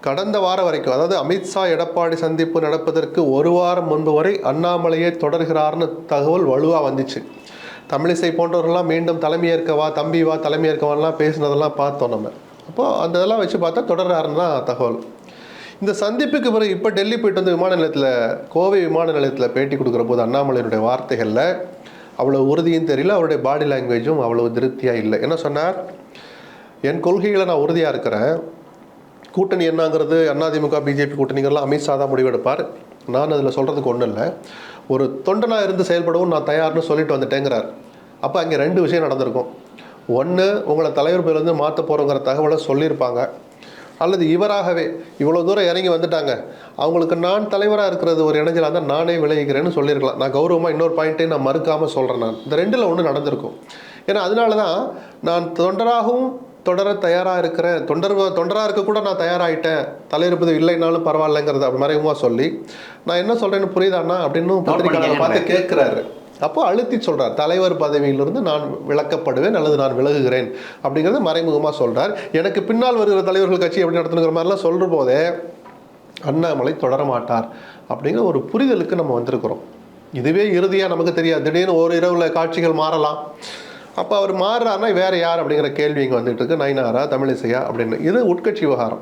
கடந்த வாரம் வரைக்கும், அதாவது அமித்ஷா எடப்பாடி சந்திப்பு நடப்பதற்கு ஒரு வாரம் முன்பு வரை அண்ணாமலையே தொடர்கிறார்னு தகவல் வலுவாக வந்துச்சு. தமிழிசை போன்றவர்கள்லாம் மீண்டும் தலைமையேற்கவா, தம்பி வா தலைமையேற்கவான்லாம் பேசினதெல்லாம் பார்த்தோம் நம்ம. அப்போது அந்த இதெல்லாம் வச்சு பார்த்தா தொடர்றாருன்னு தான் தகவல். இந்த சந்திப்புக்கு பிறகு இப்போ டெல்லி போயிட்டு வந்து விமான நிலையத்தில், கோவை விமான நிலையத்தில் பேட்டி கொடுக்குற போது அண்ணாமலையினுடைய வார்த்தைகளில் அவ்வளோ உறுதியும் தெரியல, அவருடைய பாடி லாங்குவேஜும் அவ்வளோ திருப்தியாக இல்லை. என்ன சொன்னார்? என் கொள்கைகளை நான் உறுதியாக இருக்கிறேன். கூட்டணி என்னங்கிறது அதிமுக பிஜேபி கூட்டணிகள்லாம் அமித்ஷா தான் முடிவெடுப்பார். நான் அதில் சொல்கிறதுக்கு ஒன்றும் இல்லை. ஒரு தொண்டனாக இருந்து செயல்படவும் நான் தயார்னு சொல்லிட்டு வந்துட்டேங்கிறார். அப்போ அங்கே 2 விஷயம் நடந்திருக்கும். ஒன்று, உங்களை தலைவர் பேர்லேருந்து மாற்ற போகிறோங்கிற தகவலை சொல்லியிருப்பாங்க. அல்லது இவராகவே இவ்வளோ தூரம் இறங்கி வந்துட்டாங்க, அவங்களுக்கு நான் தலைவராக இருக்கிறது ஒரு இணைஞ்சலாக தான் நானே விளைவிக்கிறேன்னு சொல்லியிருக்கலாம். நான் கௌரவமாக இன்னொரு பாயிண்ட்டையும் நான் மறுக்காமல் சொல்கிறேன். நான் இந்த 2ல் ஒன்று நடந்திருக்கும். ஏன்னா அதனால தான் நான் தொண்டராகவும் தொடர தயாராக இருக்கிறேன், தொண்டராக இருக்க கூட நான் தயாராகிட்டேன், தலைவர் பதவி இல்லைனாலும் பரவாயில்லைங்கிறது அப்படி மறைமுகமாக சொல்லி நான் என்ன சொல்கிறேன்னு புரியுதாண்ணா அப்படின்னு பத்திரிகையாளரை பார்த்து கேட்குறாரு. அப்போ அழுத்தி சொல்கிறார், தலைவர் பதவியிலிருந்து நான் விலக்கப்படுவேன் அல்லது நான் விலகுகிறேன் அப்படிங்கிறத மறைமுகமாக சொல்கிறார். எனக்கு பின்னால் வருகிற தலைவர்கள் கட்சி எப்படி நடத்தணுங்கிற மாதிரிலாம் சொல்கிற போதே அண்ணாமலை தொடர மாட்டார் அப்படிங்கிற ஒரு புரிதலுக்கு நம்ம வந்திருக்கிறோம். இதுவே இறுதியாக நமக்கு தெரியாது, திடீர்னு ஒரு இரவில் காட்சிகள் மாறலாம். அப்போ அவர் மாறுறாருன்னா வேறு யார் அப்படிங்கிற கேள்வி இங்கே வந்துட்டு இருக்கு. நயினாரா, தமிழிசையா அப்படின்னு. இது உட்கட்சி விவகாரம்.